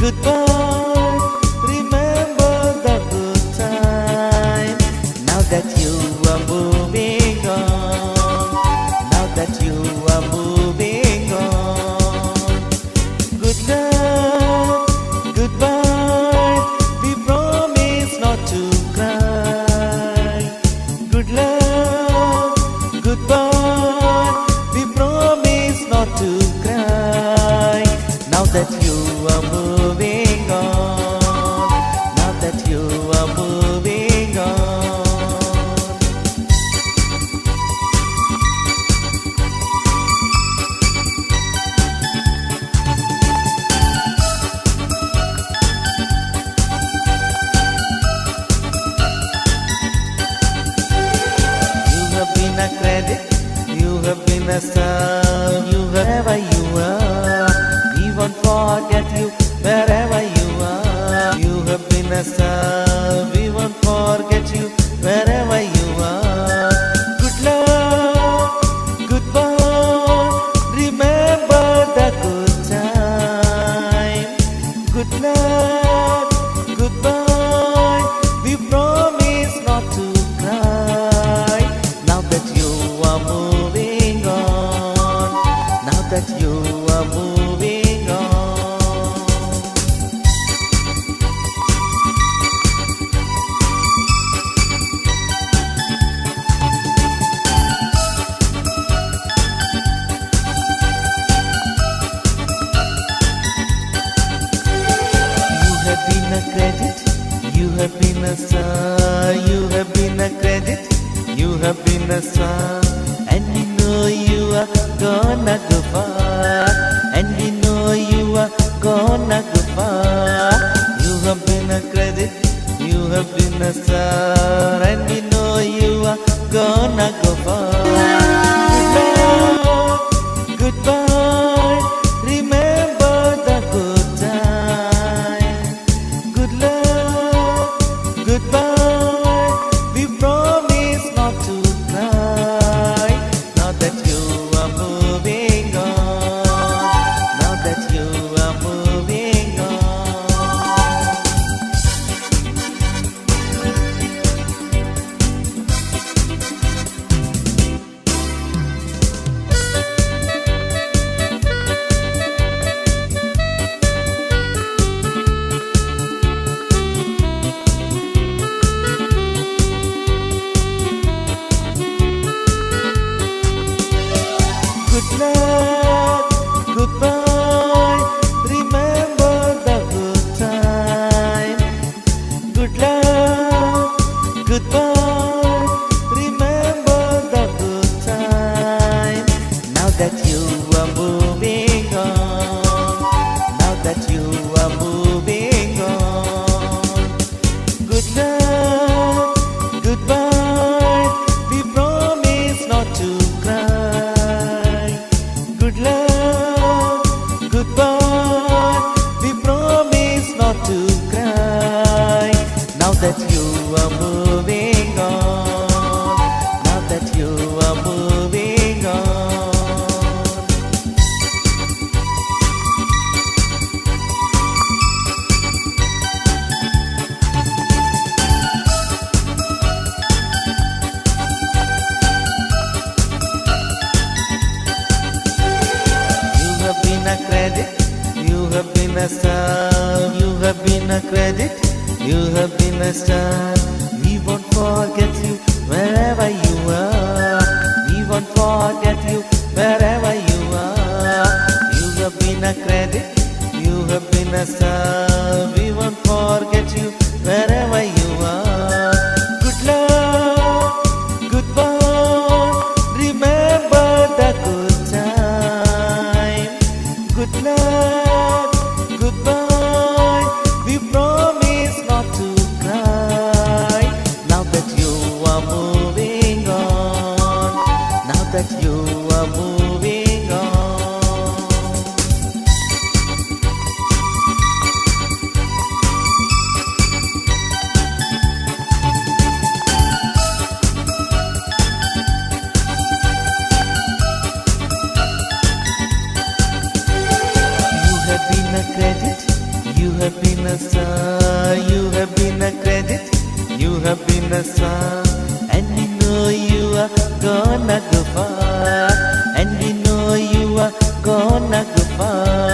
Goodbye, remember the good time. Now that you are moving on, now that you are moving on. Good luck, goodbye, we promise not to cry. Good luck, goodbye, we promise not to cry. Now that you are moving on, now that you are moving on. You have been a credit, you have been a star, you wherever you are. We won't forget you wherever you are. You have been a star, we won't forget you wherever you are. Good luck, goodbye, remember the good time. Good luck, goodbye, we promise not to cry. Now that you are moving on, now that you are moving on. You have been a credit, you have been a star, you have been a credit, you have been a star, and we know you are gonna go far, and we know you are gonna go far. You have been a credit, you have been a star, and we know you are gonna go far. Goodbye, goodbye, remember the good time. Good luck, goodbye, we promise not to cry. Now that you are moving on, now that you are moving on. Good luck, goodbye, remember the good time. Good luck, goodbye, remember the good time. Now that you are moving on, now that you are moving on. Good luck, goodbye, we promise not to cry. Good luck, goodbye, we promise not to cry. Now that you are moving on, now that you are moving on. You have been a credit, you have been a star, you have been a credit, you have been a star. We won't forget you wherever you are. We won't forget you wherever you are. You have been a credit, you have been a star. We won't forget you wherever you are. Good luck, goodbye, remember the good time. Good luck, goodbye, we promise not to cry. Now that you are moving on, now that you are moving on. have been a star, you have been a credit, you have been a star. And we know you are gonna go far, and we know you are gonna go far.